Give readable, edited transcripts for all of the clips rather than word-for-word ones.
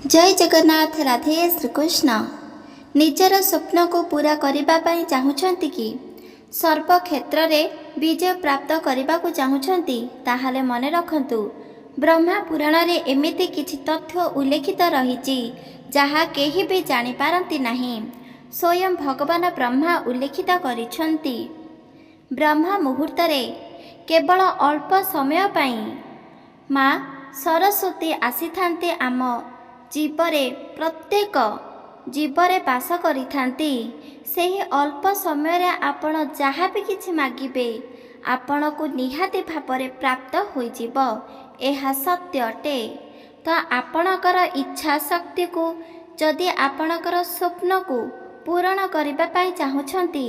जय जगन्नाथ। राधे श्रीकृष्ण। निजर स्वप्न को पूरा करने पाई चाहूँगी कि सर्व क्षेत्र में विजय प्राप्त करने को चाहूँगी ताहले मन रखंतु ब्रह्मा पुराण रे एमिति किछि तथ्य उल्लेखित रही जहाँ केही भी जानी पारंती नहीं। स्वयं भगवान ब्रह्मा उल्लेखित करिछंती। ब्रह्मा मुहूर्त रे केवल अल्प समय पाई माँ सरस्वती आसी थांते आम जीवरे प्रत्येक जीवरे बास करिथांती। सेही अल्प समय रे आपण जहाँ भी किछि मागिबे आपण को निहाती भावरे प्राप्त होई जिवो। एहा सत्य अटे। तो आपणकर इच्छा शक्ति को जदि आपणकर स्वप्न को पूरण करिबा पाई चाहुछंती,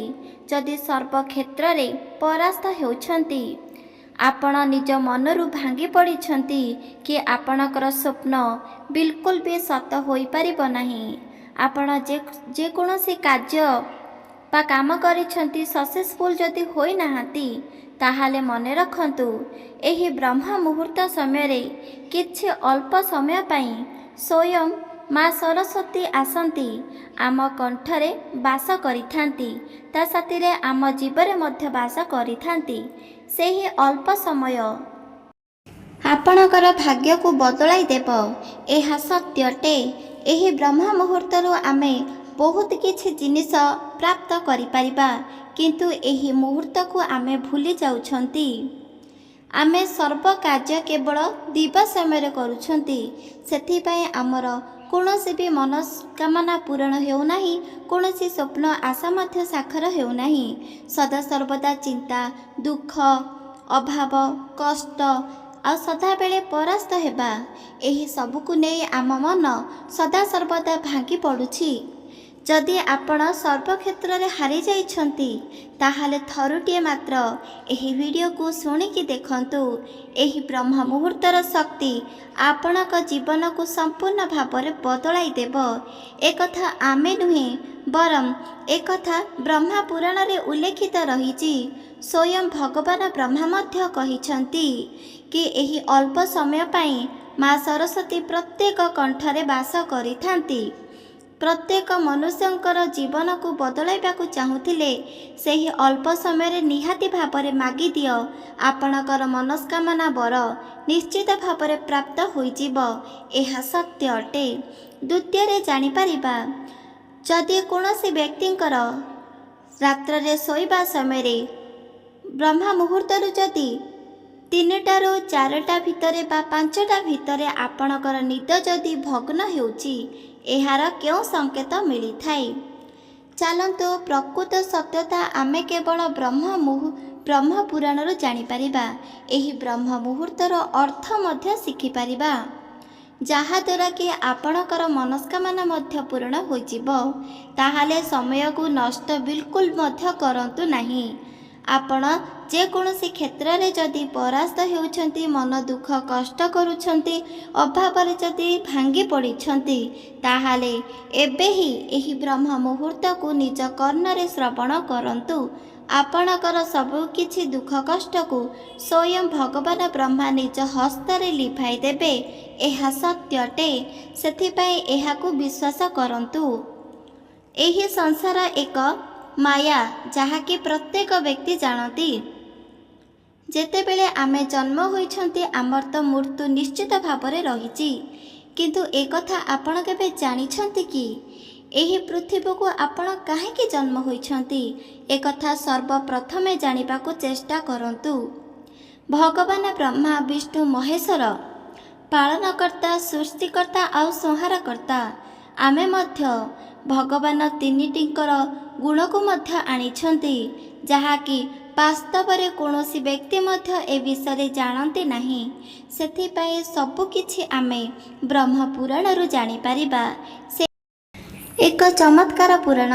जदि सर्व क्षेत्र रे परास्त हेउछंती, आपण निज मनरु भांगी पड़िछंती कि आपणकर स्वप्न बिल्कुल भी सत होई परिबो नाही। आपण जे कोनोसी कार्य बा काम करिछंती सक्सेसफुल जदि होई नाहांती ताहाले मने रखंतु एही ब्रह्म मुहूर्त समय रे किछि अल्प समय पाई स्वयं माँ सरस्वती आसंती आम कंठरे बास करिथांती, ता साथिरे आम जीवरे मध्य बास करिथांती। सेही अल्प समय आपणकर भाग्य को बदलाई देव। एहा सत्य अटे। एही ब्रह्म मुहूर्तरु आमे बहुत किछि जिनिस प्राप्त करि परिबा, किंतु एही मुहूर्त को आमे भूली जाउछंती। आमे सर्व कार्य केवल दिवा समय करूछंती। सेथिपाई आमर कौनसी भी मनस्कामना पूरण हेउ नाही, कौनसी स्वप्न आशा मध्य साकार हेउ नाही। सदा सर्वदा चिंता दुख अभाव कष्ट आ सदा बेले परास्त हेबा, एही सबकु नै आम मन सदा सर्वदा भांगी पड़ुछि। जदि आपण सर्व क्षेत्र रे हारि जाइछंती ताहाले थरुटिए मात्र एही वीडियो को सुनिकी देखंतु। एही ब्रह्म मुहूर्तर शक्ति आपणक जीवन को संपूर्ण भाବରେ बदलाई देव। एकथा आमे नुहे बरम एकथा ब्रह्मा पुराण रे उल्लेखित रहिछि। स्वयं भगवान ब्रह्मा मध्य कहिछंती कि एही अल्प समय पाई माँ सरस्वती प्रत्येक कंठरे बास करिथांती। प्रत्येक मनुष्यंकर जीवन को बदलाइबाकू चाहूथिले सेही अल्प समय रे निहाती भावरे मागी दियो। आपणकर मनस्कामना बर निश्चित भावरे प्राप्त होई जिवो। एहा सत्य अटे। द्वितीय रे जानि परिबा, जदि कोनोसी व्यक्तिंकर रात्र रे सोइबा समय रे ब्रह्मा मुहूर्तरु जदि 3टारू 4टा भितरे बा 5टा भितरे आपणकर निद जदि भग्न हेउची, एहार क्यों संकेत मिली थाए। चलंतु प्रकृत सत्यता आमे केवल ब्रह्म पुराणरू जानि परिबा। एही ब्रह्म मुहूर्तर अर्थ मध्य शिखि परिबा, जहा द्वारा कि आपणकर मनस्कामना मध्य पूर्ण होई जिवो। ताहाले समय को नष्ट बिल्कुल मध्य करंतु नाही। आपण जे कोनोसी क्षेत्र रे जदि परास्त हेउछंती, मन दुख कष्ट करूछंती, अभाव रे जदि भांगी पड़िछंती, ताहाले एबे ही एही ब्रह्म मुहूर्त को निज कर्ण रे श्रवण करंतु। आपणकर सबु किछि दुख कष्ट को स्वयं भगवान ब्रह्मा निज हस्त रे लिभाई देबे। एहा सत्य अटे। सेथिपाई एहाकू विश्वास करंतु। एही संसार एक माया जहाँकि प्रत्येक व्यक्ति जानती। जेतेबेले आमे जन्म होइछंती आमर तो मृत्यु निश्चित भावरे रहिछि, किंतु एकथा आपण केबे जानिछंती कि एही पृथ्वी को आपण काहेकि जन्म होइछंती? एकथा सर्वप्रथमे जानिबाकू चेष्टा करंतु। भगवान ब्रह्मा विष्णु महेश्वर पालनकर्ता सृष्टिकर्ता और संहारकर्ता। आमे मध्य भगवान तीनिटिंकर गुण को मध्य आनिछंती, जहाँकि वास्तव रे कोनोसी व्यक्ति मध्य ए विषय जानते नाही। सेथिपाई सबु किछि आमे ब्रह्म पुराणरू जानि परिबा। से एक चमत्कार पुराण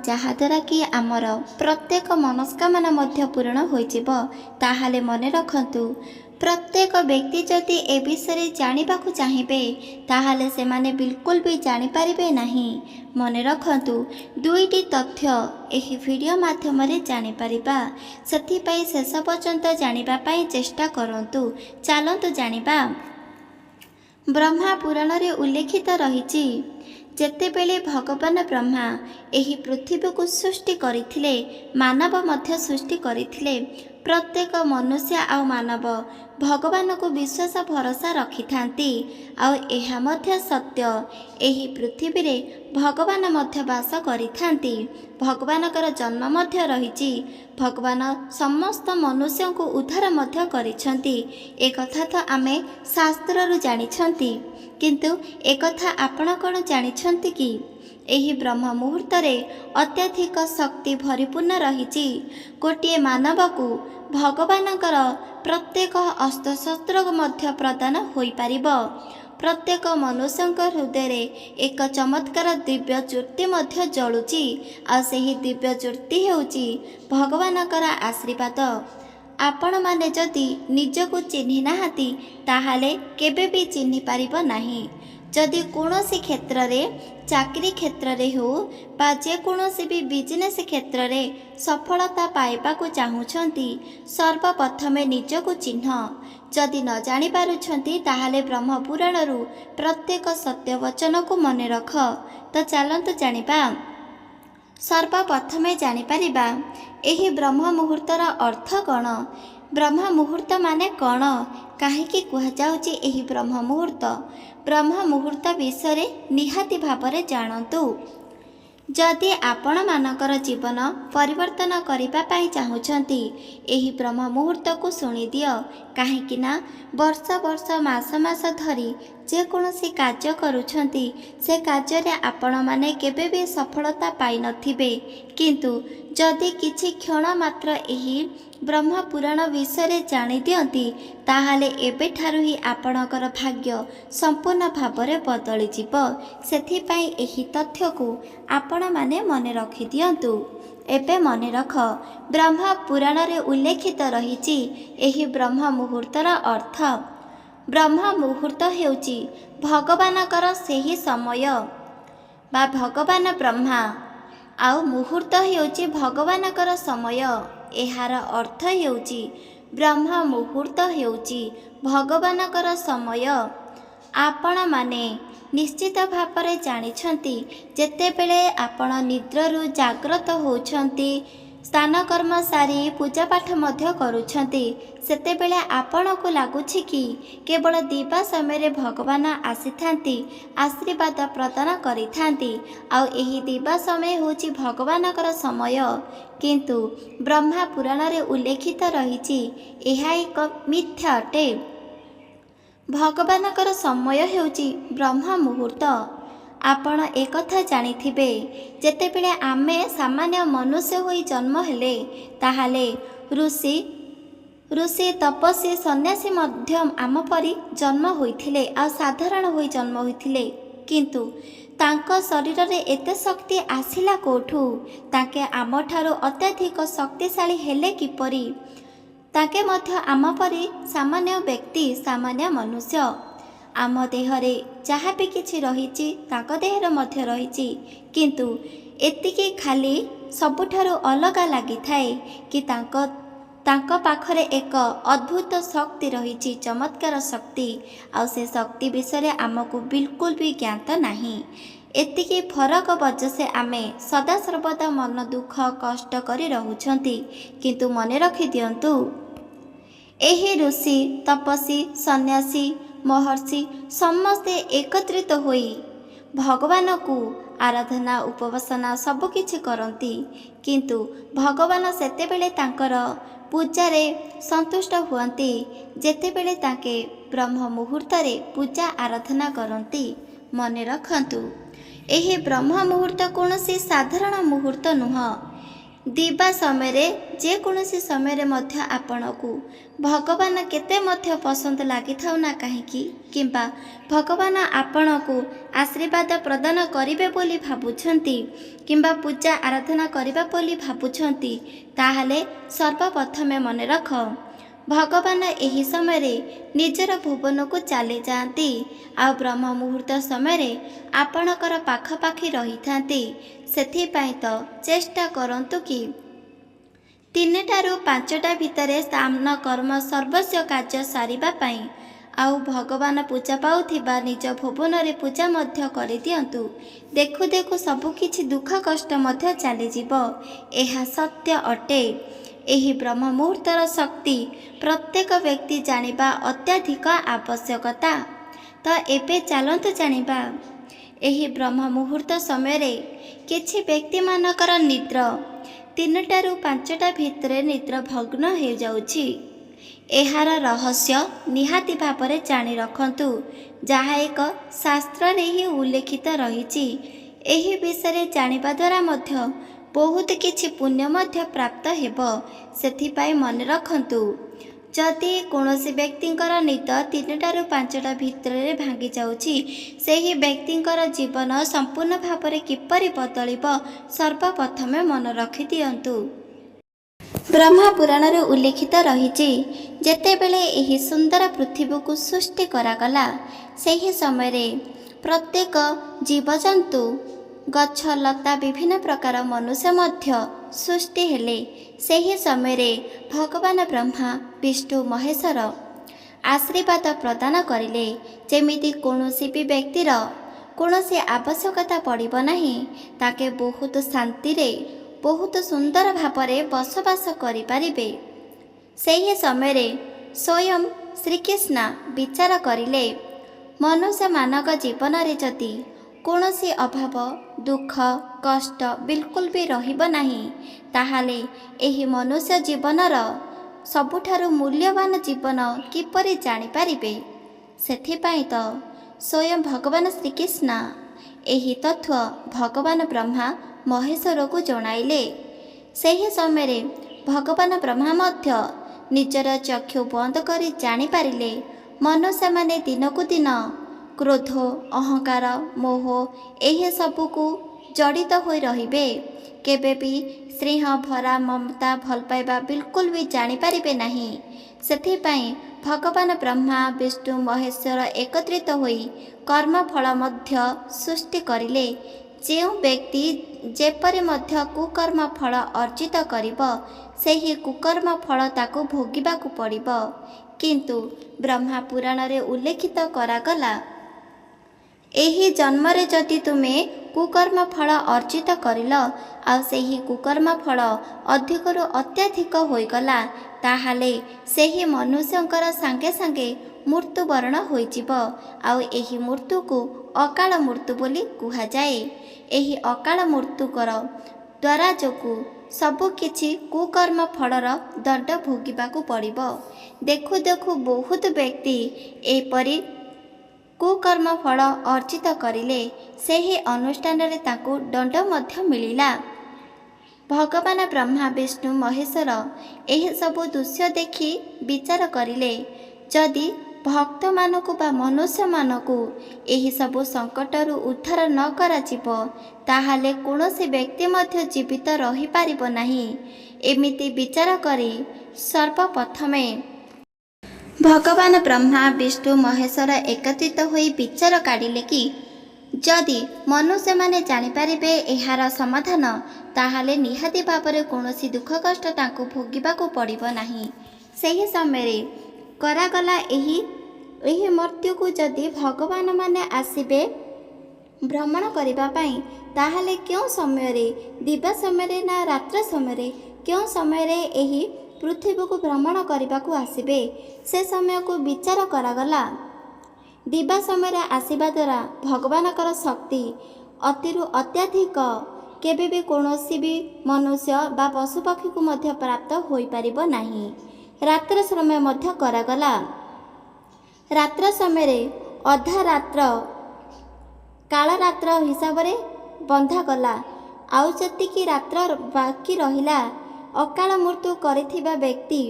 जहा द्वारा कि आमर प्रत्येक मनस्कामना मध्य पूर्ण होई जिवो। ताहाले मने रखंतु, प्रत्येक व्यक्ति जदि ए विषय जानिबाकू चाहिबे ताहाले सेमाने बिल्कुल भी जानि परिबे नाही। मने रखंतु, दुईटी तथ्य एही वीडियो माध्यम रे जानि परिबा। सेथिपाई शेष पर्यंत जानिबा पाई चेष्टा करंतु। चलंतु जानिबा। ବ୍ରହ୍ମା ପୁରାଣରେ ଉଲ୍ଲେଖିତ ରହିଛି, ଯେତେବେଳେ ଭଗବାନ ବ୍ରହ୍ମା ଏହି ପୃଥିବୀକୁ ସୃଷ୍ଟି କରିଥିଲେ, ମାନବ ମଧ୍ୟ ସୃଷ୍ଟି କରିଥିଲେ। ପ୍ରତ୍ୟେକ ମନୁଷ୍ୟ ଆଉ ମାନବ ଭଗବାନଙ୍କୁ ବିଶ୍ୱାସ ଭରସା ରଖିଥାନ୍ତି। ଆଉ ଏହା ମଧ୍ୟ ସତ୍ୟ, ଏହି ପୃଥିବୀରେ ଭଗବାନ ମଧ୍ୟ ବାସ କରିଥାନ୍ତି। ଭଗବାନଙ୍କର ଜନ୍ମ ମଧ୍ୟ ରହିଛି। ଭଗବାନ ସମସ୍ତ ମନୁଷ୍ୟଙ୍କୁ ଉଦ୍ଧାର ମଧ୍ୟ କରିଛନ୍ତି। ଏକଥା ତ ଆମେ ଶାସ୍ତ୍ରରୁ ଜାଣିଛନ୍ତି। କିନ୍ତୁ ଏକଥା ଆପଣ କ'ଣ ଜାଣିଛନ୍ତି କି? ଏହି ବ୍ରହ୍ମ ମୁହୂର୍ତ୍ତରେ ଅତ୍ୟଧିକ ଶକ୍ତି ପରିପୂର୍ଣ୍ଣ ରହିଛି। ଗୋଟିଏ ମାନବକୁ ଭଗବାନଙ୍କର ପ୍ରତ୍ୟେକ ଅସ୍ତ୍ରଶସ୍ତ୍ର ମଧ୍ୟ ପ୍ରଦାନ ହୋଇପାରିବ। ପ୍ରତ୍ୟେକ ମନୁଷ୍ୟଙ୍କ ହୃଦୟରେ ଏକ ଚମତ୍କାର ଦିବ୍ୟ ଜ୍ୟୋତି ମଧ୍ୟ ଜଳୁଛି। ଆଉ ସେହି ଦିବ୍ୟ ଜ୍ୟୋତି ହେଉଛି ଭଗବାନଙ୍କର ଆଶୀର୍ବାଦ। ଆପଣମାନେ ଯଦି ନିଜକୁ ଚିହ୍ନି ନାହାନ୍ତି, ତାହେଲେ କେବେ ବି ଚିହ୍ନି ପାରିବ ନାହିଁ। ଯଦି କୌଣସି କ୍ଷେତ୍ରରେ, ଚାକିରି କ୍ଷେତ୍ରରେ ହେଉ ବା ଯେକୌଣସି ବି ବିଜନେସ୍ କ୍ଷେତ୍ରରେ ସଫଳତା ପାଇବାକୁ ଚାହୁଁଛନ୍ତି, ସର୍ବପ୍ରଥମେ ନିଜକୁ ଚିହ୍ନ। ଯଦି ନ ଜାଣିପାରୁଛନ୍ତି, ତାହେଲେ ବ୍ରହ୍ମ ପୁରାଣରୁ ପ୍ରତ୍ୟେକ ସତ୍ୟ ବଚନକୁ ମନେ ରଖ। ତ ଚାଲନ୍ତୁ ଜାଣିବା। ସର୍ବପ୍ରଥମେ ଜାଣିପାରିବା ଏହି ବ୍ରହ୍ମ ମୁହୂର୍ତ୍ତର ଅର୍ଥ କ'ଣ? ବ୍ରହ୍ମ ମୁହୂର୍ତ୍ତ ମାନେ କ'ଣ? କାହିଁକି କୁହାଯାଉଛି ଏହି ବ୍ରହ୍ମ ମୁହୂର୍ତ୍ତ? ବ୍ରହ୍ମ ମୁହୂର୍ତ୍ତ ବିଷୟରେ ନିହାତି ଭାବରେ ଜାଣନ୍ତୁ। ଯଦି ଆପଣମାନଙ୍କର ଜୀବନ ପରିବର୍ତ୍ତନ କରିବା ପାଇଁ ଚାହୁଁଛନ୍ତି, ଏହି ବ୍ରହ୍ମ ମୁହୂର୍ତ୍ତକୁ ଶୁଣିଦିଅ। କାହିଁକି ନା ବର୍ଷ ବର୍ଷ ମାସ ମାସ ଧରି ଯେକୌଣସି କାର୍ଯ୍ୟ କରୁଛନ୍ତି, ସେ କାର୍ଯ୍ୟରେ ଆପଣମାନେ କେବେ ବି ସଫଳତା ପାଇନଥିବେ। କିନ୍ତୁ ଯଦି କିଛି କ୍ଷଣ ମାତ୍ର ଏହି ବ୍ରହ୍ମ ପୁରାଣ ବିଷୟରେ ଜାଣିଦିଅନ୍ତି, ତାହେଲେ ଏବେଠାରୁ ହିଁ ଆପଣଙ୍କର ଭାଗ୍ୟ ସମ୍ପୂର୍ଣ୍ଣ ଭାବରେ ବଦଳିଯିବ। ସେଥିପାଇଁ ଏହି ତଥ୍ୟକୁ ଆପଣମାନେ ମନେ ରଖିଦିଅନ୍ତୁ। ଏବେ ମନେ ରଖ, ବ୍ରହ୍ମ ପୁରାଣରେ ଉଲ୍ଲେଖିତ ରହିଛି ଏହି ବ୍ରହ୍ମ ମୁହୂର୍ତ୍ତର ଅର୍ଥ। ବ୍ରହ୍ମ ମୁହୂର୍ତ୍ତ ହେଉଛି ଭଗବାନଙ୍କର ସେହି ସମୟ ବା ଭଗବାନ ବ୍ରହ୍ମା, ଆଉ ମୁହୂର୍ତ୍ତ ହେଉଛି ଭଗବାନଙ୍କର ସମୟ। ଏହାର ଅର୍ଥ ହେଉଛି ବ୍ରହ୍ମ ମୁହୂର୍ତ୍ତ ହେଉଛି ଭଗବାନଙ୍କର ସମୟ। ଆପଣମାନେ ନିଶ୍ଚିତ ଭାବରେ ଜାଣିଛନ୍ତି, ଯେତେବେଳେ ଆପଣ ନିଦ୍ରାରୁ ଜାଗ୍ରତ ହେଉଛନ୍ତି, ସ୍ନାନ କର୍ମ ସାରି ପୂଜାପାଠ ମଧ୍ୟ କରୁଛନ୍ତି, ସେତେବେଳେ ଆପଣଙ୍କୁ ଲାଗୁଛି କି କେବଳ ଦିବା ସମୟରେ ଭଗବାନ ଆସିଥାନ୍ତି, ଆଶୀର୍ବାଦ ପ୍ରଦାନ କରିଥାନ୍ତି, ଆଉ ଏହି ଦିବା ସମୟ ହେଉଛି ଭଗବାନଙ୍କର ସମୟ। କିନ୍ତୁ ବ୍ରହ୍ମା ପୁରାଣରେ ଉଲ୍ଲେଖିତ ରହିଛି, ଏହା ଏକ ମିଥ୍ୟା ଅଟେ। ଭଗବାନଙ୍କର ସମୟ ହେଉଛି ବ୍ରହ୍ମ ମୁହୂର୍ତ୍ତ। ଆପଣ ଏକଥା ଜାଣିଥିବେ, ଯେତେବେଳେ ଆମେ ସାମାନ୍ୟ ମନୁଷ୍ୟ ହୋଇ ଜନ୍ମ ହେଲେ, ତାହେଲେ ଋଷି ତପସ୍ୱୀ ସନ୍ନ୍ୟାସୀ ମଧ୍ୟ ଆମ ପରି ଜନ୍ମ ହୋଇଥିଲେ, ଆଉ ସାଧାରଣ ହୋଇ ଜନ୍ମ ହୋଇଥିଲେ। କିନ୍ତୁ ତାଙ୍କ ଶରୀରରେ ଏତେ ଶକ୍ତି ଆସିଲା କେଉଁଠୁ? ତାଙ୍କେ ଆମଠାରୁ ଅତ୍ୟଧିକ ଶକ୍ତିଶାଳୀ ହେଲେ କିପରି? ତାଙ୍କେ ମଧ୍ୟ ଆମ ପରି ସାମାନ୍ୟ ବ୍ୟକ୍ତି, ସାମାନ୍ୟ ମନୁଷ୍ୟ। ଆମ ଦେହରେ ଯାହା ବି କିଛି ରହିଛି, ତାଙ୍କ ଦେହରେ ମଧ୍ୟ ରହିଛି। କିନ୍ତୁ ଏତିକି ଖାଲି ସବୁଠାରୁ ଅଲଗା ଲାଗିଥାଏ କି ତାଙ୍କ ପାଖରେ ଏକ ଅଦ୍ଭୁତ ଶକ୍ତି ରହିଛି, ଚମତ୍କାର ଶକ୍ତି। ଆଉ ସେ ଶକ୍ତି ବିଷୟରେ ଆମକୁ ବିଲକୁଲ ବି ଜ୍ଞାତ ନାହିଁ। ଏତିକି ଫରକ ବଜସେ ଆମେ ସଦାସର୍ବଦା ମନ ଦୁଃଖ କଷ୍ଟ କରି ରହୁଛନ୍ତି। କିନ୍ତୁ ମନେ ରଖିଦିଅନ୍ତୁ, ଏହି ଋଷି ତପସ୍ୱୀ ସନ୍ନ୍ୟାସୀ ମହର୍ଷି ସମସ୍ତେ ଏକତ୍ରିତ ହୋଇ ଭଗବାନଙ୍କୁ ଆରାଧନା ଉପାସନା ସବୁକିଛି କରନ୍ତି। କିନ୍ତୁ ଭଗବାନ ସେତେବେଳେ ତାଙ୍କର ପୂଜାରେ ସନ୍ତୁଷ୍ଟ ହୁଅନ୍ତି, ଯେତେବେଳେ ତାଙ୍କେ ବ୍ରହ୍ମ ମୁହୂର୍ତ୍ତରେ ପୂଜା ଆରାଧନା କରନ୍ତି। ମନେ ରଖନ୍ତୁ, ଏହି ବ୍ରହ୍ମ ମୁହୂର୍ତ୍ତ କୌଣସି ସାଧାରଣ ମୁହୂର୍ତ୍ତ ନୁହଁ। ଦିବା ସମୟରେ, ଯେକୌଣସି ସମୟରେ ମଧ୍ୟ ଆପଣଙ୍କୁ ଭଗବାନ କେତେ ମଧ୍ୟ ପସନ୍ଦ ଲାଗିଥାଉ ନା କାହିଁକି, କିମ୍ବା ଭଗବାନ ଆପଣଙ୍କୁ ଆଶୀର୍ବାଦ ପ୍ରଦାନ କରିବେ ବୋଲି ଭାବୁଛନ୍ତି, କିମ୍ବା ପୂଜା ଆରାଧନା କରିବା ବୋଲି ଭାବୁଛନ୍ତି, ତାହେଲେ ସର୍ବପ୍ରଥମେ ମନେ ରଖ, ଭଗବାନ ଏହି ସମୟରେ ନିଜର ଭୁବନକୁ ଚାଲିଯାଆନ୍ତି, ଆଉ ବ୍ରହ୍ମ ମୁହୂର୍ତ୍ତ ସମୟରେ ଆପଣଙ୍କର ପାଖାପାଖି ରହିଥାନ୍ତି। ସେଥିପାଇଁ ତ ଚେଷ୍ଟା କରନ୍ତୁ କି 3ଟାରୁ 5ଟା ଭିତରେ ସ୍ନାନ କର୍ମ ସର୍ବସ୍ୱ କାର୍ଯ୍ୟ ସାରିବା ପାଇଁ। ଆଉ ଭଗବାନ ପୂଜା ପାଉଥିବା ନିଜ ଭୁବନରେ ପୂଜା ମଧ୍ୟ କରିଦିଅନ୍ତୁ। ଦେଖୁ ଦେଖୁ ସବୁକିଛି ଦୁଃଖ କଷ୍ଟ ମଧ୍ୟ ଚାଲିଯିବ। ଏହା ସତ୍ୟ ଅଟେ। ଏହି ବ୍ରହ୍ମ ମୁହୂର୍ତ୍ତର ଶକ୍ତି ପ୍ରତ୍ୟେକ ବ୍ୟକ୍ତି ଜାଣିବା ଅତ୍ୟଧିକ ଆବଶ୍ୟକତା। ତ ଏବେ ଚାଲନ୍ତୁ ଜାଣିବା ଏହି ବ୍ରହ୍ମ ମୁହୂର୍ତ୍ତ ସମୟରେ କିଛି ବ୍ୟକ୍ତିମାନଙ୍କର ନିଦ୍ର 3ଟାରୁ 5ଟା ଭିତରେ ନିଦ୍ର ଭଗ୍ନ ହୋଇଯାଉଛି। ଏହାର ରହସ୍ୟ ନିହାତି ଭାବରେ ଜାଣି ରଖନ୍ତୁ, ଯାହା ଏକ ଶାସ୍ତ୍ରରେ ହିଁ ଉଲ୍ଲେଖିତ ରହିଛି। ଏହି ବିଷୟରେ ଜାଣିବା ଦ୍ୱାରା ମଧ୍ୟ ବହୁତ କିଛି ପୁଣ୍ୟ ମଧ୍ୟ ପ୍ରାପ୍ତ ହେବ। ସେଥିପାଇଁ ମନେ ରଖନ୍ତୁ, ଯଦି କୌଣସି ବ୍ୟକ୍ତିଙ୍କର ନିଦ 3ଟାରୁ 5ଟା ଭିତରେ ଭାଙ୍ଗି ଯାଉଛି, ସେହି ବ୍ୟକ୍ତିଙ୍କର ଜୀବନ ସମ୍ପୂର୍ଣ୍ଣ ଭାବରେ କିପରି ବଦଳିବ ସର୍ବପ୍ରଥମେ ମନେ ରଖିଦିଅନ୍ତୁ। ବ୍ରହ୍ମା ପୁରାଣରେ ଉଲ୍ଲେଖିତ ରହିଛି, ଯେତେବେଳେ ଏହି ସୁନ୍ଦର ପୃଥିବୀକୁ ସୃଷ୍ଟି କରାଗଲା, ସେହି ସମୟରେ ପ୍ରତ୍ୟେକ ଜୀବଜନ୍ତୁ, ଗଛ ଲତା, ବିଭିନ୍ନ ପ୍ରକାର ମନୁଷ୍ୟ ମଧ୍ୟ ସୃଷ୍ଟି ହେଲେ। ସେହି ସମୟରେ ଭଗବାନ ବ୍ରହ୍ମା ବିଷ୍ଣୁ ମହେଶ୍ୱର ଆଶୀର୍ବାଦ ପ୍ରଦାନ କରିଲେ, ଯେମିତି କୌଣସି ବି ବ୍ୟକ୍ତିର କୌଣସି ଆବଶ୍ୟକତା ପଡ଼ିବ ନାହିଁ, ତାକେ ବହୁତ ଶାନ୍ତିରେ ବହୁତ ସୁନ୍ଦର ଭାବରେ ବସବାସ କରିପାରିବେ। ସେହି ସମୟରେ ସ୍ୱୟଂ ଶ୍ରୀକୃଷ୍ଣ ବିଚାର କରିଲେ, ମନୁଷ୍ୟମାନଙ୍କ ଜୀବନରେ ଯଦି କୌଣସି ଅଭାବ ଦୁଃଖ କଷ୍ଟ ବିଲକୁଲ ବି ରହିବ ନାହିଁ, ତାହେଲେ ଏହି ମନୁଷ୍ୟ ଜୀବନର ସବୁଠାରୁ ମୂଲ୍ୟବାନ ଜୀବନ କିପରି ଜାଣିପାରିବେ। ସେଥିପାଇଁ ତ ସ୍ୱୟଂ ଭଗବାନ ଶ୍ରୀକୃଷ୍ଣ ଏହି ତଥ୍ୟ ଭଗବାନ ବ୍ରହ୍ମା ମହେଶ୍ୱରକୁ ଜଣାଇଲେ। ସେହି ସମୟରେ ଭଗବାନ ବ୍ରହ୍ମା ମଧ୍ୟ ନିଜର ଚକ୍ଷୁ ବନ୍ଦ କରି ଜାଣିପାରିଲେ, ମନୁଷ୍ୟମାନେ ଦିନକୁ ଦିନ କ୍ରୋଧ, ଅହଙ୍କାର, ମୋହ ଏହିସବୁକୁ ଜଡ଼ିତ ହୋଇ ରହିବେ। କେବେ ବି ସ୍ନେହ ଭରା ମମତା ଭଲ ପାଇବା ବିଲକୁଲ ବି ଜାଣିପାରିବେ ନାହିଁ। ସେଥିପାଇଁ ଭଗବାନ ବ୍ରହ୍ମା ବିଷ୍ଣୁ ମହେଶ୍ୱର ଏକତ୍ରିତ ହୋଇ କର୍ମଫଳ ମଧ୍ୟ ସୃଷ୍ଟି କରିଲେ। ଯେଉଁ ବ୍ୟକ୍ତି ଯେପରି ମଧ୍ୟ କୁକର୍ମ ଫଳ ଅର୍ଜିତ କରିବ, ସେହି କୁକର୍ମ ଫଳ ତାକୁ ଭୋଗିବାକୁ ପଡ଼ିବ। କିନ୍ତୁ ବ୍ରହ୍ମା ପୁରାଣରେ ଉଲ୍ଲେଖିତ କରାଗଲା, ଏହି ଜନ୍ମରେ ଯଦି ତୁମେ କୁକର୍ମ ଫଳ ଅର୍ଜିତ କରିଲ, ଆଉ ସେହି କୁକର୍ମ ଫଳ ଅଧିକରୁ ଅତ୍ୟଧିକ ହୋଇଗଲା, ତାହେଲେ ସେହି ମନୁଷ୍ୟଙ୍କର ସାଙ୍ଗେ ସାଙ୍ଗେ ମୃତ୍ୟୁବରଣ ହୋଇଯିବ। ଆଉ ଏହି ମୃତ୍ୟୁକୁ ଅକାଳ ମୃତ୍ୟୁ ବୋଲି କୁହାଯାଏ। ଏହି ଅକାଳ ମୃତ୍ୟୁକର ଦ୍ୱାରା ଯୋଗୁଁ ସବୁକିଛି କୁକର୍ମ ଫଳର ଦଣ୍ଡ ଭୋଗିବାକୁ ପଡ଼ିବ। ଦେଖୁ ଦେଖୁ ବହୁତ ବ୍ୟକ୍ତି ଏପରି କୁକର୍ମ ଫଳ ଅର୍ଜିତ କରିଲେ, ସେହି ଅନୁଷ୍ଠାନରେ ତାଙ୍କୁ ଦଣ୍ଡ ମଧ୍ୟ ମିଳିଲା। ଭଗବାନ ବ୍ରହ୍ମା ବିଷ୍ଣୁ ମହେଶ୍ୱର ଏହିସବୁ ଦୃଶ୍ୟ ଦେଖି ବିଚାର କରିଲେ, ଯଦି ଭକ୍ତମାନଙ୍କୁ ବା ମନୁଷ୍ୟମାନଙ୍କୁ ଏହିସବୁ ସଙ୍କଟରୁ ଉଦ୍ଧାର ନ କରାଯିବ, ତାହେଲେ କୌଣସି ବ୍ୟକ୍ତି ମଧ୍ୟ ଜୀବିତ ରହିପାରିବ ନାହିଁ। ଏମିତି ବିଚାର କରି ସର୍ବପ୍ରଥମେ ଭଗବାନ ବ୍ରହ୍ମା ବିଷ୍ଣୁ ମହେଶ୍ୱର ଏକତ୍ରିତ ହୋଇ ବିଚାର କାଢ଼ିଲେ କି ଯଦି ମନୁଷ୍ୟମାନେ ଜାଣିପାରିବେ ଏହାର ସମାଧାନ, ତାହେଲେ ନିହାତି ଭାବରେ କୌଣସି ଦୁଃଖ କଷ୍ଟ ତାଙ୍କୁ ଭୋଗିବାକୁ ପଡ଼ିବ ନାହିଁ। ସେହି ସମୟରେ କରାଗଲା ଏହି ମୃତ୍ୟୁକୁ ଯଦି ଭଗବାନମାନେ ଆସିବେ ଭ୍ରମଣ କରିବା ପାଇଁ, ତାହେଲେ କେଉଁ ସମୟରେ, ଦିବା ସମୟରେ ନା ରାତ୍ର ସମୟରେ, କେଉଁ ସମୟରେ ଏହି ପୃଥିବୀକୁ ଭ୍ରମଣ କରିବାକୁ ଆସିବେ, ସେ ସମୟକୁ ବିଚାର କରାଗଲା। ଦିବା ସମୟରେ ଆସିବା ଦ୍ୱାରା ଭଗବାନଙ୍କର ଶକ୍ତି ଅତିରୁ ଅତ୍ୟଧିକ କେବେ ବି କୌଣସି ବି ମନୁଷ୍ୟ ବା ପଶୁପକ୍ଷୀକୁ ମଧ୍ୟ ପ୍ରାପ୍ତ ହୋଇପାରିବ ନାହିଁ। ରାତ୍ର ସମୟ ମଧ୍ୟ କରାଗଲା। ରାତ୍ର ସମୟରେ ଅଧା ରାତ୍ର କାଳରାତ୍ର ହିସାବରେ ବନ୍ଧାଗଲା। ଆଉ ଯେତିକି ରାତ୍ର ବାକି ରହିଲା, ଅକାଳ ମୃତ୍ୟୁ କରିଥିବା ବ୍ୟକ୍ତି,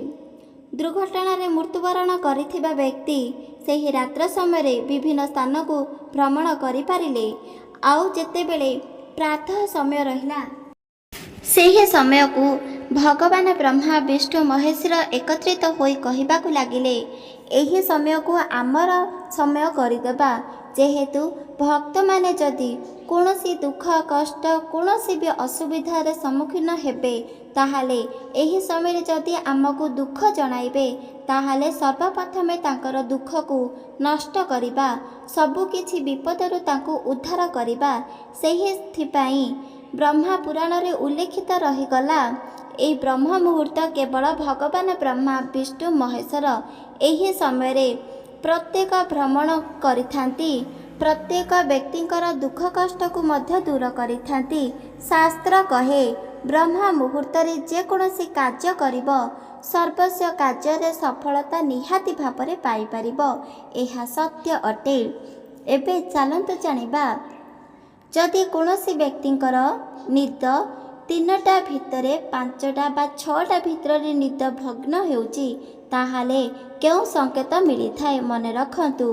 ଦୁର୍ଘଟଣାରେ ମୃତ୍ୟୁବରଣ କରିଥିବା ବ୍ୟକ୍ତି ସେହି ରାତ୍ର ସମୟରେ ବିଭିନ୍ନ ସ୍ଥାନକୁ ଭ୍ରମଣ କରିପାରିଲେ। ଆଉ ଯେତେବେଳେ ପ୍ରାତଃ ସମୟ ରହିଲା, ସେହି ସମୟକୁ ଭଗବାନ ବ୍ରହ୍ମା ବିଷ୍ଣୁ ମହେଶ୍ୱର ଏକତ୍ରିତ ହୋଇ କହିବାକୁ ଲାଗିଲେ, ଏହି ସମୟକୁ ଆମର ସମୟ କରିଦେବା, जेहेतु भक्त माने जदि कौनसी दुख कष्ट कौनसी भी असुविधार सम्मुखीन हेबे ताहाले एही समय जदि आमको दुख जणाइबे ताहाले सर्वप्रथमे तांकर दुख को नष्ट करिबा सबु किछि विपदरु तांको उद्धार करिबा सेहिथिपाई ब्रह्मा पुराण रे उल्लेखित रहीगला। एही ब्रह्म मुहूर्त केवल भगवान ब्रह्मा विष्णु महेश्वर एही समय रे प्रत्येक भ्रमण करिथांती प्रत्येक व्यक्तिंकर दुख कष्ट को मध्य दूर करिथांती। शास्त्र कहे ब्रह्म मुहूर्त रे जे कोनोसी कार्य करिब सर्वस्व कार्य रे सफलता निहाती भाବରେ पाई परिबो एहा सत्य अटे। एबे चलंतु जानिबा जदि कौनसी व्यक्तिंकर निद 3टा भितरे 5टा बा 6टा भितर निद भग्न हेउची ताहाले केउ संकेत मिली थाए मने रखंतु।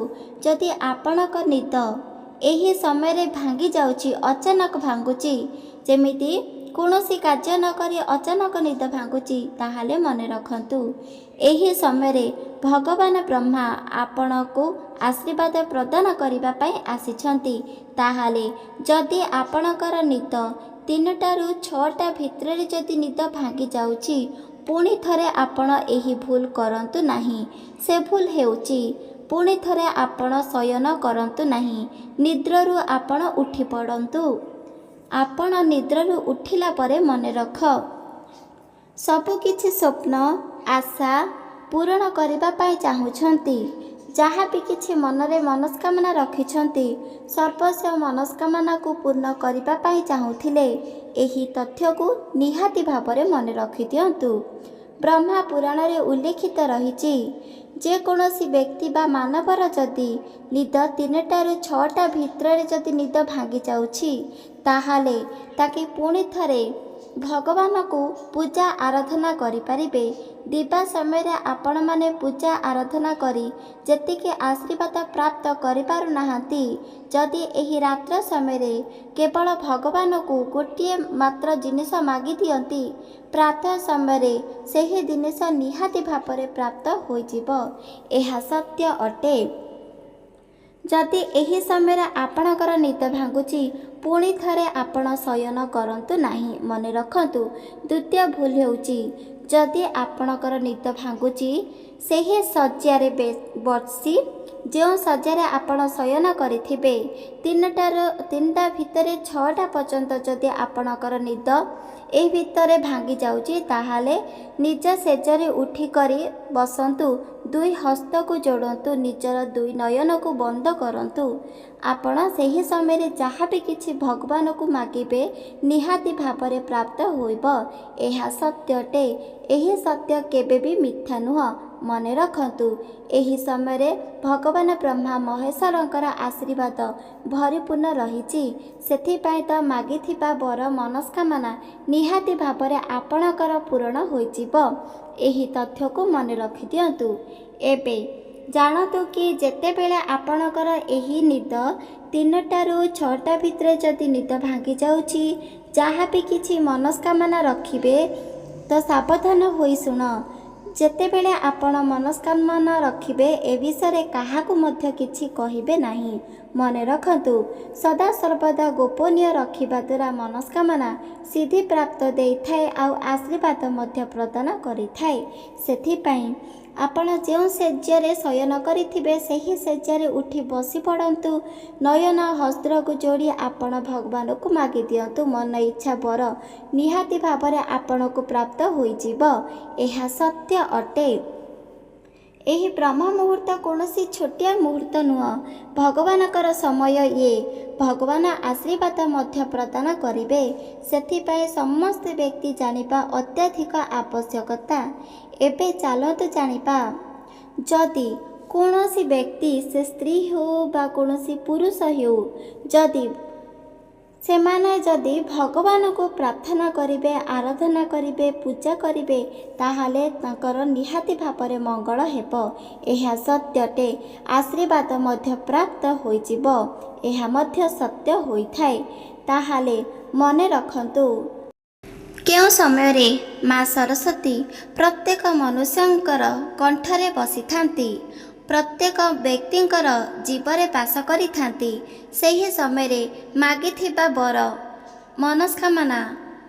जदि आपणक निद एही समय रे भांगी जाउची अचानक भांगुची जेमिति कौनसी कार्य न करी अचानक निद भांगुची ताहाले मने रखंतु एही समय रे भगवान ब्रह्मा आपणको आशीर्वाद प्रदान करिबा पई आसीछंती। ताहाले जदि आपणकर निद 3टारू 6टा भितर जदि निद भांगी जाउची पुणी थरे आपण एही भूल करंतु नाही। से भूल हेउची पुणी थरे आपण शयन करंतु नाही। निद्ररू आपण उठी पड़ंतु। आपण निद्ररू उठिला परे मने रख सबु किछि स्वप्न आशा पूरण करिबा पाई चाहुछंती। जहाँ भी किछि मनरे मनस्कामना रखिछंती सर्वस्व मनस्कामना को पूर्ण करिबा पाई चाहुथिले एही तथ्य को निहाती भाବରେ मने रखि दियंतु। ब्रह्मा पुराण रे उल्लेखित रहिछि जे कोनोसी व्यक्ति बा मानवर जदि निद 3टारू 6टा भितर जदि निद भांगी जाउछि ताहाले ताके पुणी थरे भगवान को पूजा आराधना करि परिबे। दिवा समय रे आपण माने पूजा आराधना करी जेतिके आशीर्वाद प्राप्त करि पारु नाहांती जदि एही रात्र समय रे केवल भगवान को गोटिए मात्र जिनिस मागी दियंती प्रातः समय रे सेही जिनिस निहाती भाବରେ प्राप्त होई जिवो एहा सत्य अटे। जदि एही समय आपणकर निद भांगुची पुणी थरे आपण शयन करंतु नाही मने रखंतु। द्वितीय भूल हेउची जदि आपणकर निद भांगुची सेही शଯ୍ୟାରେ बसी जो शଯ୍ୟାରେ आपण शयन करिथिबे 3टा भितरे 6टा पर्यंत जदि आपणकर निद एही भितरे भांगी जाउची ताहाले निज सेजरे उठी करी बसंतु। 2 हस्त को जोड़ंतु निजर 2 नयन को बंद करंतु। आपण सेही समय रे जहाँ भी किछि भगवान को मागिबे निहाती भाବରେ प्राप्त होइबो एहा सत्यटे। एही सत्य केबे भी मिथ्या नुह मने रखंतु। एही समय रे भगवान ब्रह्मा महेश्वरंकर आशीर्वाद भरिपूर्ण रहिछि सेथिपाई त मागिथिबा बर मनस्कामना निहाती भाବରେ आपणकर पूर्ण होइजिबो एही तथ्य को मने रखि दियंतु। एबे जानतु कि जेतेबेले आपणकर एही निद 3टारू 6टा भितर जदि निद भांगी जाउछि जहाँ भी किछि मनस्कामना रखिबे तो सावधान होई सुन। जेतेबेले आपण मनस्कामना रखिबे ए विषय काहाकू मध्य किछि कहिबे नाही। मने रखंतु सदा सर्वदा गोपनीय रखिबा द्वारा मनस्कामना सिद्धि प्राप्त देइथाए आउ आशीर्वाद मध्य प्रदान करिथाए। सेथिपाई आपण जो सेज्ୟରେ शयन करिथिबे सेही सेज्ୟରେ उठी बसी पड़ंतु। नयन हस्त्र को जोड़ी आपण भगवान को मागी दियंतु। मन इच्छा बर निहाती भाବରେ आपण को प्राप्त होई जिवो एहा सत्य अटे। एही ब्रह्म मुहूर्त कौनसी छोटिया मुहूर्त नुह भगवानकर समय ये भगवान आशीर्वाद मध्य प्रदान करिबे सेथिपाई समस्त व्यक्ति जानिबा अत्याधिक आवश्यकता। एबे चलतु जानिबा जदि कौनसी व्यक्ति से स्त्री हो बा कौनसी पुरुष हो जदि सेमाने जदि भगवान को प्रार्थना करिबे आराधना करिबे पूजा करिबे ताहाले तांकर निहाती भाବରେ मंगल हेबो एहा सत्यटे। आशीर्वाद मध्य प्राप्त होई जिवो एहा मध्य सत्य होइथाए। ताहाले मने रखंतु केउ समय रे माँ सरस्वती प्रत्येक मनुष्यंकर कंठरे बसी थांती। प्रत्येक व्यक्तिंकर जीवरे बास करिथांती। ସେହି ସମୟରେ ମାଗିଥିବା बर मनस्कामना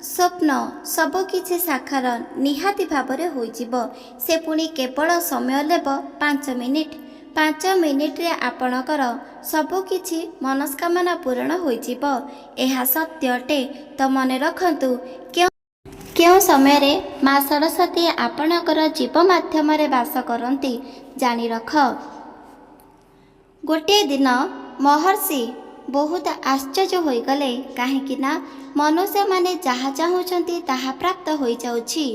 स्वप्न सबकिछि साकार निहाती भावरे होइजिब। से पुणी केवल समय लेब 5 मिनिट। 5 मिनिट्रे आपणकर सबकिछि मनस्कामना पूरण होइजिब। एहा सत्य अटे। तो मन रखंतु केउं समय माँ सरस्वती आपणकर जीव माध्यम बास करती जानी रख। गोटे दिन महर्षि बहुत आश्चर्य होइगले, काहेकि ना मनुष्य माने जहाँ चाहूँचंती ताहा प्राप्त होई जाउछि।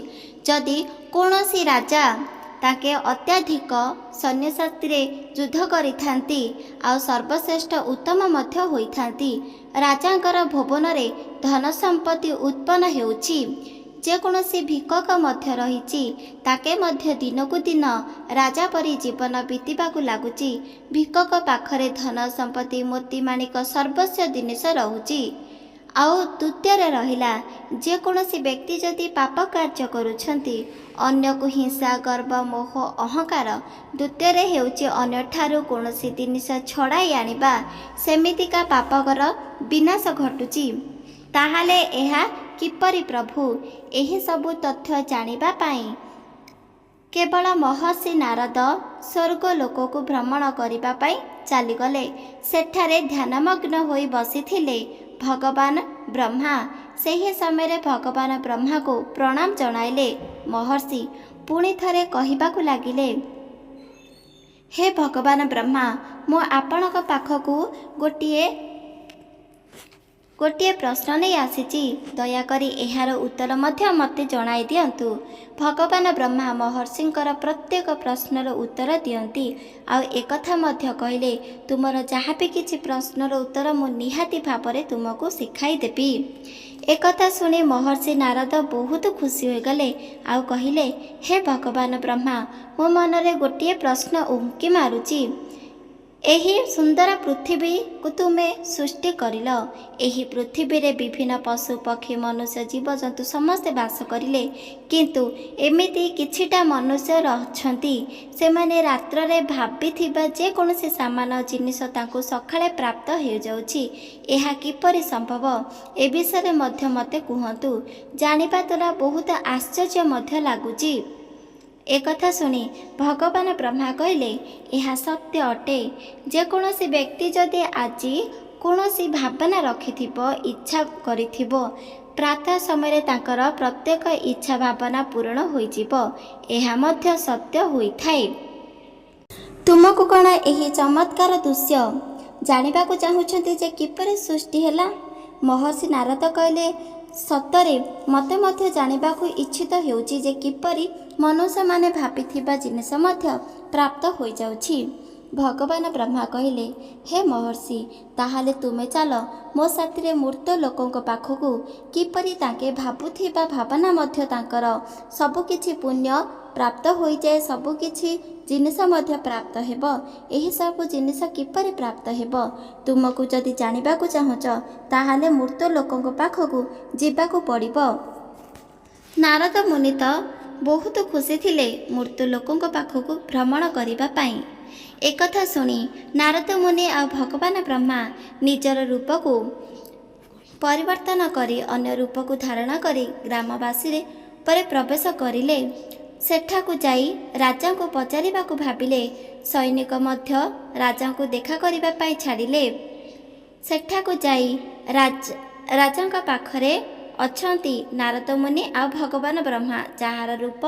जदि कौनसी राजा ताके अत्याधिक सैन्यशक्ति युद्ध करिथांती आ सर्वश्रेष्ठ उत्तम मध्य होइथांती। राजांकर भुवनरे धन संपत्ति उत्पन्न हेउछि। जेकोसी भिक्षक मध्य रहिछि ताके मध्य दिनकु दिन राजा परी जीवन बीतिबाकु लागुछि। भिक्षक पाखरे धन संपत्ति मोती माणिक सर्वस्व जिनिष रहुछि। आउ द्वितीय रहिला, जेकोसी व्यक्ति जदि पाप कार्य करुछंती अन्य को हिंसा गर्व मोह अहंकार, द्वितीय हेउछि अन्य ठारू कोनोसी जिनिष छड़ाई आनिबा, सेमितिका पापकर विनाश घटुछि। ताहाले एहा किपरि प्रभु? एही सबु तथ्य जानिबा पाई केवल महर्षि नारद स्वर्ग लोक को भ्रमण करिबा पाई चलीगले। सेठारे ध्यानमग्न होई बसिथिले भगवान ब्रह्मा। ସେହି ସମୟରେ ଭଗବାନ ବ୍ରହ୍ମାକୁ ପ୍ରଣାମ ଜଣାଇଲେ। महर्षि पुणी थरे କହିବାକୁ ଲାଗିଲେ, हे भगवान ब्रह्मा, मु आपणक पाखକୁ गोटिए प्रश्न नहीं आसीची। दयाकरी एहार उत्तर मध्य मते जणाई दियंतु। भगवान ब्रह्मा महर्षिंकर प्रत्येक प्रश्नर उत्तर दियंती। आउ एकथा मध्य कहले, तुमर जहाँ भी किछि प्रश्नर उत्तर मु निहाती भावरे तुमको शिखाई देबी। एकथा सुनी महर्षि नारद बहुत खुशी हो गले। आउ कहिले, हे भगवान ब्रह्मा, मो मनरे गोटिए प्रश्न उंकी मारुची। एही सुंदर पृथ्वी को तुमे सृष्टि करिल। एही पृथ्वी रे विभिन्न पशु पक्षी मनुष्य जीवजंतु समस्ते बास करिले, किंतु एमिति किछिटा मनुष्य रहछंती से माने रात्र रे भाबिथिबा जे कोनोसी सामान्य जिनिस तांको सखाळे प्राप्त हो जाउछि। एहा किपरि संभव? ए विषय मध्य मते कुहंतु। जानिबा तोला बहुत आश्चर्य मध्य लागुछि। एकथा सुनी भगवान ब्रह्मा कहले, यह सत्य अटे। जेकोसी व्यक्ति जदि आज कोनोसी भावना रखिथिबो, इच्छा करिथिबो, प्रातः समय तांकर प्रत्येक इच्छा भावना पूर्ण होइजिबो। एहा मध्य सत्य होइथाय। तुमको कण एही चमत्कार दृश्य जानिबाकु चाहुछंती जे किपरि सृष्टि हैला? महर्षि नारद कहले, सतरे मते मध्य जानिबाकु इच्छित हेउची जे किपरि मनुष्य माने भाबिथिबा जिनिस मध्य प्राप्त होई जाउछि। भगवान ब्रह्मा कहले, हे महर्षि, ताहाले तुमे चल मो साथी मूर्त लोकंक पाखकु किपरि ताके भाबुथिबा भावना मध्य तांकर सबकिछि पुण्य प्राप्त होई जाए, सबकिछि जिनिस मध्य प्राप्त हेबो। एही सब जिनिस किपरि प्राप्त हेबो? तुमको जदि जानिबाकु चाहुच ताहाले मूर्त लोकंक पाखकु जिबाकु पड़िबो। नारद मुनि तो बहुत खुशी थिले मूर्त लोकंक पाखकु भ्रमण करिबा पाई। एकथा सुनी नारद मुनि आ भगवान ब्रह्मा निजर रूप को परिवर्तन करी अन्य रूप को धारण करी ग्रामवासी रे परे प्रवेश करिले। सेठाकु जाई राजा को पचारिबा को भाबिले। सैनिक मध्य राजा को देखा करिबा पाई छाडिले। सेठाकु जाई राजा पाखरे अछंती नारद मुनि आ भगवान ब्रह्मा, जहार रूप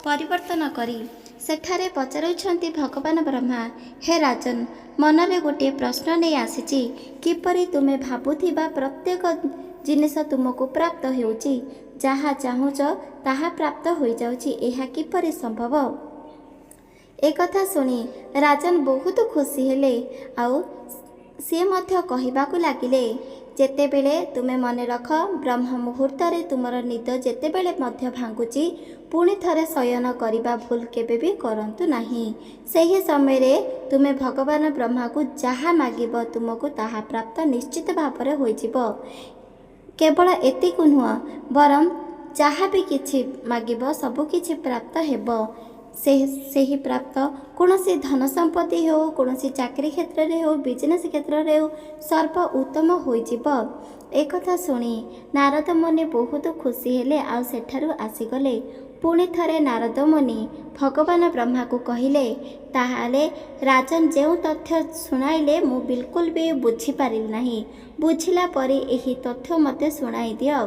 परिवर्तन करी सेठारे पचारुछंती भगवान ब्रह्मा, हे राजन, मनरे गोटे प्रश्न नहीं आसीची। किपरि तुमे भाबुथिबा प्रत्येक जिनिस तुमको प्राप्त हेउची, जहाँ चाहुच ताहा प्राप्त होई जाउची, एहा किपरि संभव? एकथा सुनी राजन बहुत खुशी हेले। आउ सी मध्य कहिबाकु लागिले, जेतेबेले तुमे मने रख ब्रह्म मुहूर्त रे तुमर निद जेतेबेले मध्य भांगुची, पुणी थरे शयन करिबा भूल केबे भी करंतु नाही। सेही समय रे तुमे भगवान ब्रह्मा को जहाँ मागिब तुमको ताहा प्राप्त निश्चित भावरे होइजिबो। केवल एतिकु नुह, बरम जहाँ भी किछि मागिब सबु किछि प्राप्त हेबो। ସେହି ପ୍ରାପ୍ତ କୌଣସି ଧନ ସମ୍ପତ୍ତି ହେଉ, କୌଣସି ଚାକିରି କ୍ଷେତ୍ରରେ ହେଉ, ବିଜନେସ୍ କ୍ଷେତ୍ରରେ ହେଉ, ସର୍ବ ଉତ୍ତମ ହୋଇଯିବ। ଏକଥା ଶୁଣି ନାରଦ ମୁନି ବହୁତ ଖୁସି ହେଲେ ଆଉ ସେଠାରୁ ଆସିଗଲେ। ପୁଣି ଥରେ ନାରଦ ମୁନି ଭଗବାନ ବ୍ରହ୍ମାକୁ କହିଲେ, ତାହେଲେ ରାଜନ ଯେଉଁ ତଥ୍ୟ ଶୁଣାଇଲେ ମୁଁ ବିଲକୁଲ ବି ବୁଝିପାରିଲି ନାହିଁ। ବୁଝିଲା ପରେ ଏହି ତଥ୍ୟ ମୋତେ ଶୁଣାଇ ଦିଅ।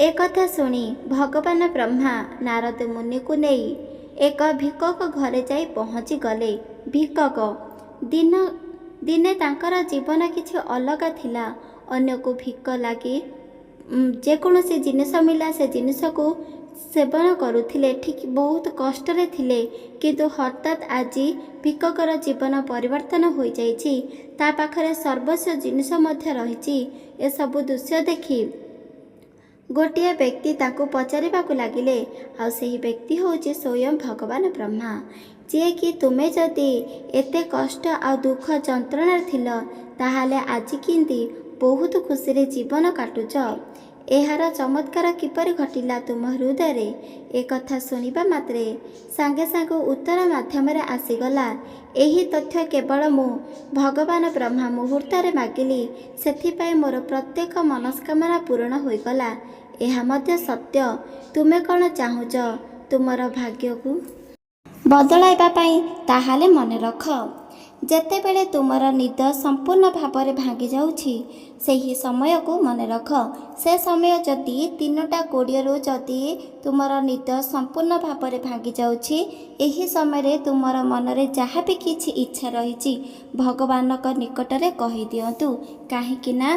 ଏକଥା ଶୁଣି ଭଗବାନ ବ୍ରହ୍ମା ନାରଦ ମୁନିକୁ ନେଇ ଏକ ଭିକକ ଘରେ ଯାଇ ପହଞ୍ଚିଗଲେ। ଭିକକ ଦିନେ ତାଙ୍କର ଜୀବନ କିଛି ଅଲଗା ଥିଲା। ଅନ୍ୟକୁ ଭିକ ଲାଗି ଯେକୌଣସି ଜିନିଷ ମିଳିଲା ସେ ଜିନିଷକୁ ସେବନ କରୁଥିଲେ, ଠିକ୍ ବହୁତ କଷ୍ଟରେ ଥିଲେ। କିନ୍ତୁ ହଠାତ୍ ଆଜି ଭିକକର ଜୀବନ ପରିବର୍ତ୍ତନ ହୋଇଯାଇଛି। ତା ପାଖରେ ସର୍ବସ୍ୱ ଜିନିଷ ମଧ୍ୟ ରହିଛି। ଏସବୁ ଦୃଶ୍ୟ ଦେଖି ଗୋଟିଏ ବ୍ୟକ୍ତି ତାକୁ ପଚାରିବାକୁ ଲାଗିଲେ, ଆଉ ସେହି ବ୍ୟକ୍ତି ହେଉଛି ସ୍ୱୟଂ ଭଗବାନ ବ୍ରହ୍ମା, ଯିଏକି ତୁମେ ଯଦି ଏତେ କଷ୍ଟ ଆଉ ଦୁଃଖ ଯନ୍ତ୍ରଣାରେ ଥିଲ, ତାହେଲେ ଆଜି କେମିତି ବହୁତ ଖୁସିରେ ଜୀବନ କାଟୁଛ? ଏହାର ଚମତ୍କାର କିପରି ଘଟିଲା ତୁମ ହୃଦୟରେ? ଏକଥା ଶୁଣିବା ମାତ୍ରେ ସାଙ୍ଗେ ସାଙ୍ଗେ ଉତ୍ତର ମାଧ୍ୟମରେ ଆସିଗଲା, ଏହି ତଥ୍ୟ କେବଳ ମୁଁ ଭଗବାନ ବ୍ରହ୍ମା ମୁହୂର୍ତ୍ତରେ ମାଗିଲି, ସେଥିପାଇଁ ମୋର ପ୍ରତ୍ୟେକ ମନସ୍କାମନା ପୂରଣ ହୋଇଗଲା। ଏହା ମଧ୍ୟ ସତ୍ୟ। ତୁମେ କ'ଣ ଚାହୁଁଛ ତୁମର ଭାଗ୍ୟକୁ ବଦଳାଇବା ପାଇଁ? ତାହେଲେ ମନେ ରଖ, ଯେତେବେଳେ ତୁମର ନିଦ ସମ୍ପୂର୍ଣ୍ଣ ଭାବରେ ଭାଙ୍ଗି ଯାଉଛି, ସେହି ସମୟକୁ ମନେ ରଖ। ସେ ସମୟ ଯଦି 3:20ରୁ ଯଦି ତୁମର ନିଦ ସମ୍ପୂର୍ଣ୍ଣ ଭାବରେ ଭାଙ୍ଗି ଯାଉଛି, ଏହି ସମୟରେ ତୁମର ମନରେ ଯାହା ବି କିଛି ଇଚ୍ଛା ରହିଛି ଭଗବାନଙ୍କ ନିକଟରେ କହିଦିଅନ୍ତୁ। କାହିଁକି ନା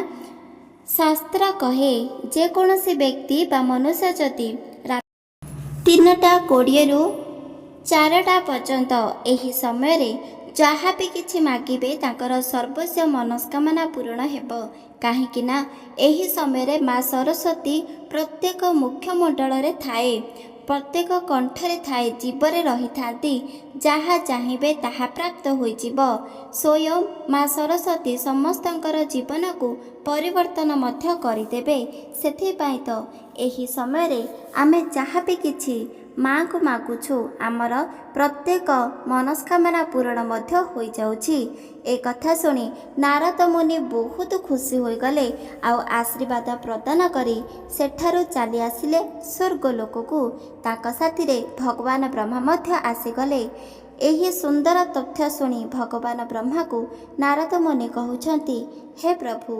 ଶାସ୍ତ୍ର କହେ, ଯେକୌଣସି ବ୍ୟକ୍ତି ବା ମନୁଷ୍ୟ ଯଦି 3:20ରୁ 4ଟା ପର୍ଯ୍ୟନ୍ତ ଏହି ସମୟରେ ଯାହା ବି କିଛି ମାଗିବେ ତାଙ୍କର ସର୍ବସ୍ୱ ମନସ୍କାମନା ପୂରଣ ହେବ। କାହିଁକି ନା ଏହି ସମୟରେ ମା ସରସ୍ୱତୀ ପ୍ରତ୍ୟେକ ମୁଖମଣ୍ଡଳରେ ଥାଏ, ପ୍ରତ୍ୟେକ କଣ୍ଠରେ ଥାଏ, ଜୀବରେ ରହିଥାନ୍ତି। ଯାହା ଚାହିଁବେ ତାହା ପ୍ରାପ୍ତ ହୋଇଯିବ। ସ୍ୱୟଂ ମା ସରସ୍ୱତୀ ସମସ୍ତଙ୍କର ଜୀବନକୁ ପରିବର୍ତ୍ତନ ମଧ୍ୟ କରିଦେବେ। ସେଥିପାଇଁ ତ ଏହି ସମୟରେ ଆମେ ଯାହା ବି କିଛି ମାଙ୍କୁ ମାଗୁଛୁ, ଆମର ପ୍ରତ୍ୟେକ ମନସ୍କାମନା ପୂରଣ ମଧ୍ୟ ହୋଇଯାଉଛି। ଏ କଥା ଶୁଣି ନାରଦ ମୁନି ବହୁତ ଖୁସି ହୋଇଗଲେ ଆଉ ଆଶୀର୍ବାଦ ପ୍ରଦାନ କରି ସେଠାରୁ ଚାଲି ଆସିଲେ ସ୍ୱର୍ଗଲୋକକୁ। ତାଙ୍କ ସାଥିରେ ଭଗବାନ ବ୍ରହ୍ମା ମଧ୍ୟ ଆସିଗଲେ। ଏହି ସୁନ୍ଦର ତଥ୍ୟ ଶୁଣି ଭଗବାନ ବ୍ରହ୍ମାକୁ ନାରଦ ମୁନି କହୁଛନ୍ତି, ହେ ପ୍ରଭୁ,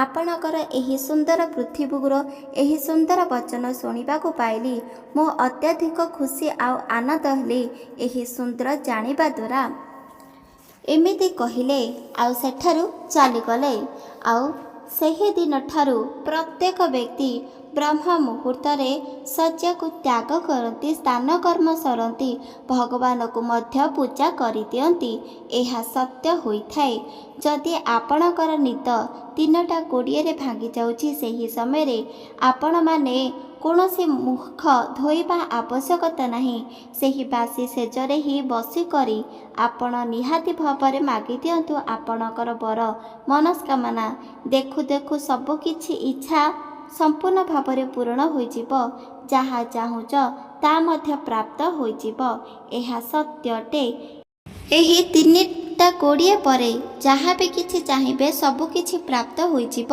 ଆପଣଙ୍କର ଏହି ସୁନ୍ଦର ପୃଥିବୀର ଏହି ସୁନ୍ଦର ବଚନ ଶୁଣିବାକୁ ପାଇଲି। ମୁଁ ଅତ୍ୟଧିକ ଖୁସି ଆଉ ଆନନ୍ଦ ହେଲି ଏହି ସୁନ୍ଦର ଜାଣିବା ଦ୍ୱାରା। ଏମିତି କହିଲେ ଆଉ ସେଠାରୁ ଚାଲିଗଲେ। ଆଉ ସେହି ଦିନଠାରୁ ପ୍ରତ୍ୟେକ ବ୍ୟକ୍ତି ବ୍ରହ୍ମ ମୁହୂର୍ତ୍ତରେ ଶଯ୍ୟାକୁ ତ୍ୟାଗ କରନ୍ତି, ସ୍ନାନ କର୍ମ ସରନ୍ତି, ଭଗବାନଙ୍କୁ ମଧ୍ୟ ପୂଜା କରିଦିଅନ୍ତି। ଏହା ସତ୍ୟ ହୋଇଥାଏ। ଯଦି ଆପଣଙ୍କର ନିଦ 3:20ରେ ଭାଙ୍ଗି ଯାଉଛି, ସେହି ସମୟରେ ଆପଣମାନେ କୌଣସି ମୁଖ ଧୋଇବା ଆବଶ୍ୟକତା ନାହିଁ। ସେହି ବାସି ସେଜରେ ହିଁ ବସିକରି ଆପଣ ନିହାତି ଭାବରେ ମାଗିଦିଅନ୍ତୁ ଆପଣଙ୍କର ବର ମନସ୍କାମନା। ଦେଖୁ ଦେଖୁ ସବୁକିଛି ଇଚ୍ଛା ସମ୍ପୂର୍ଣ୍ଣ ଭାବରେ ପୂରଣ ହୋଇଯିବ। ଯାହା ଚାହୁଁଛ ତା ମଧ୍ୟ ପ୍ରାପ୍ତ ହୋଇଯିବ। ଏହା ସତ୍ୟ ଅଟେ। ଏହି 3:20 ପରେ ଯାହା ବି କିଛି ଚାହିଁବେ ସବୁକିଛି ପ୍ରାପ୍ତ ହୋଇଯିବ।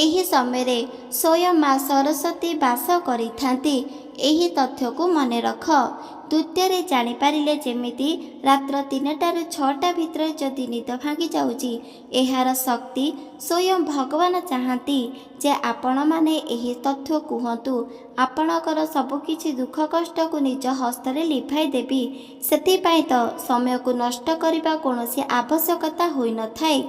ଏହି ସମୟରେ ସ୍ୱୟଂ ମା ସରସ୍ୱତୀ ବାସ କରିଥାନ୍ତି। ଏହି ତଥ୍ୟକୁ ମନେ ରଖ। ଦ୍ୱିତୀୟରେ ଜାଣିପାରିଲେ, ଯେମିତି ରାତ୍ର 3ଟାରୁ 6ଟା ଭିତରେ ଯଦି ନିଦ ଭାଙ୍ଗି ଯାଉଛି, ଏହାର ଶକ୍ତି ସ୍ୱୟଂ ଭଗବାନ ଚାହାନ୍ତି ଯେ ଆପଣମାନେ ଏହି ତଥ୍ୟ କୁହନ୍ତୁ। ଆପଣଙ୍କର ସବୁକିଛି ଦୁଃଖ କଷ୍ଟକୁ ନିଜ ହସ୍ତରେ ଲିଭାଇ ଦେବି। ସେଥିପାଇଁ ତ ସମୟକୁ ନଷ୍ଟ କରିବା କୌଣସି ଆବଶ୍ୟକତା ହୋଇନଥାଏ।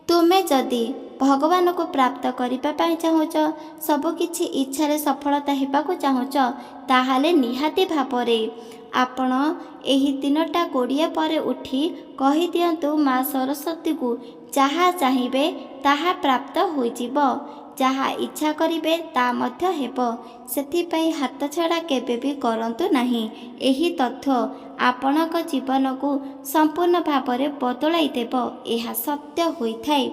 ତୁମେ ଯଦି ଭଗବାନଙ୍କୁ ପ୍ରାପ୍ତ କରିବା ପାଇଁ ଚାହୁଁଛ, ସବୁକିଛି ଇଚ୍ଛାରେ ସଫଳତା ହେବାକୁ ଚାହୁଁଛ, ତାହେଲେ ନିହାତି ଭାବରେ ଆପଣ ଏହି 3:20 ପରେ ଉଠି କହିଦିଅନ୍ତୁ ମା ସରସ୍ୱତୀକୁ, ଯାହା ଚାହିଁବେ ତାହା ପ୍ରାପ୍ତ ହୋଇଯିବ। ଯାହା ଇଚ୍ଛା କରିବେ ତା ମଧ୍ୟ ହେବ। ସେଥିପାଇଁ ହାତଛଡ଼ା କେବେ ବି କରନ୍ତୁ ନାହିଁ। ଏହି ତଥ୍ୟ ଆପଣଙ୍କ ଜୀବନକୁ ସମ୍ପୂର୍ଣ୍ଣ ଭାବରେ ବଦଳାଇ ଦେବ। ଏହା ସତ୍ୟ ହୋଇଥାଏ।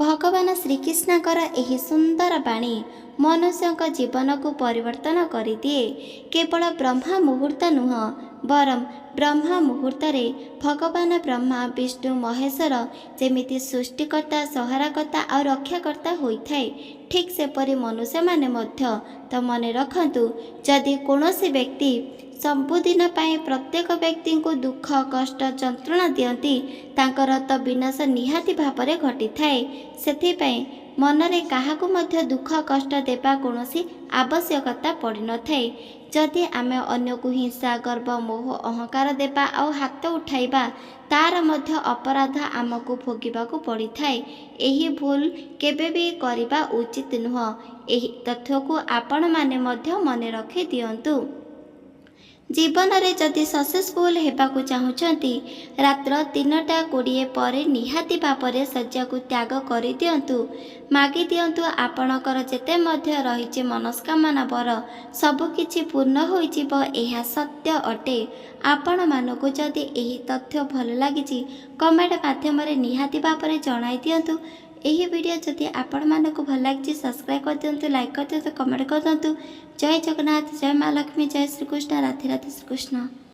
ଭଗବାନ ଶ୍ରୀକୃଷ୍ଣଙ୍କର ଏହି ସୁନ୍ଦର ବାଣୀ ମନୁଷ୍ୟଙ୍କ ଜୀବନକୁ ପରିବର୍ତ୍ତନ କରିଦିଏ। କେବଳ ବ୍ରହ୍ମ ମୁହୂର୍ତ୍ତ ନୁହଁ, ବରଂ ବ୍ରହ୍ମ ମୁହୂର୍ତ୍ତରେ ଭଗବାନ ବ୍ରହ୍ମା ବିଷ୍ଣୁ ମହେଶ୍ୱର ଯେମିତି ସୃଷ୍ଟିକର୍ତ୍ତା ସଂହାରକର୍ତ୍ତା ଆଉ ରକ୍ଷାକର୍ତ୍ତା ହୋଇଥାଏ, ଠିକ୍ ସେପରି ମନୁଷ୍ୟମାନେ ମଧ୍ୟ। ତ ମନେ ରଖନ୍ତୁ, ଯଦି କୌଣସି ବ୍ୟକ୍ତି ସବୁଦିନ ପାଇଁ ପ୍ରତ୍ୟେକ ବ୍ୟକ୍ତିଙ୍କୁ ଦୁଃଖ କଷ୍ଟ ଯନ୍ତ୍ରଣା ଦିଅନ୍ତି, ତାଙ୍କର ତ ବିନାଶ ନିହାତି ଭାବରେ ଘଟିଥାଏ। ସେଥିପାଇଁ ମନରେ କାହାକୁ ମଧ୍ୟ ଦୁଃଖ କଷ୍ଟ ଦେବା କୌଣସି ଆବଶ୍ୟକତା ପଡ଼ିନଥାଏ। ଯଦି ଆମେ ଅନ୍ୟକୁ ହିଂସା ଗର୍ବ ମୋହ ଅହଙ୍କାର ଦେବା ଆଉ ହାତ ଉଠାଇବା, ତାର ମଧ୍ୟ ଅପରାଧ ଆମକୁ ଭୋଗିବାକୁ ପଡ଼ିଥାଏ। ଏହି ଭୁଲ କେବେ ବି କରିବା ଉଚିତ ନୁହଁ। ଏହି ତଥ୍ୟକୁ ଆପଣମାନେ ମଧ୍ୟ ମନେ ରଖି ଦିଅନ୍ତୁ। ଜୀବନରେ ଯଦି ସକ୍ସେସଫୁଲ ହେବାକୁ ଚାହୁଁଛନ୍ତି, ରାତ୍ର 3:20 ପରେ ନିହାତି ଭାବରେ ଶଯ୍ୟାକୁ ତ୍ୟାଗ କରିଦିଅନ୍ତୁ। ମାଗି ଦିଅନ୍ତୁ ଆପଣଙ୍କର ଯେତେ ମଧ୍ୟ ରହିଛି ମନସ୍କାମନା ବର ସବୁକିଛି ପୂର୍ଣ୍ଣ ହୋଇଯିବ। ଏହା ସତ୍ୟ ଅଟେ। ଆପଣମାନଙ୍କୁ ଯଦି ଏହି ତଥ୍ୟ ଭଲ ଲାଗିଛି, କମେଣ୍ଟ ମାଧ୍ୟମରେ ନିହାତି ଭାବରେ ଜଣାଇ ଦିଅନ୍ତୁ। ଏହି ଭିଡ଼ିଓ ଯଦି ଆପଣମାନଙ୍କୁ ଭଲ ଲାଗିଛି, ସବସ୍କ୍ରାଇବ୍ କରିଦିଅନ୍ତୁ, ଲାଇକ୍ କରିଦିଅନ୍ତୁ, କମେଣ୍ଟ କରିଦିଅନ୍ତୁ। ଜୟ ଜଗନ୍ନାଥ, ଜୟ ମା ଲକ୍ଷ୍ମୀ, ଜୟ ଶ୍ରୀକୃଷ୍ଣ, ରାଧେ ରାଧେ ଶ୍ରୀକୃଷ୍ଣ।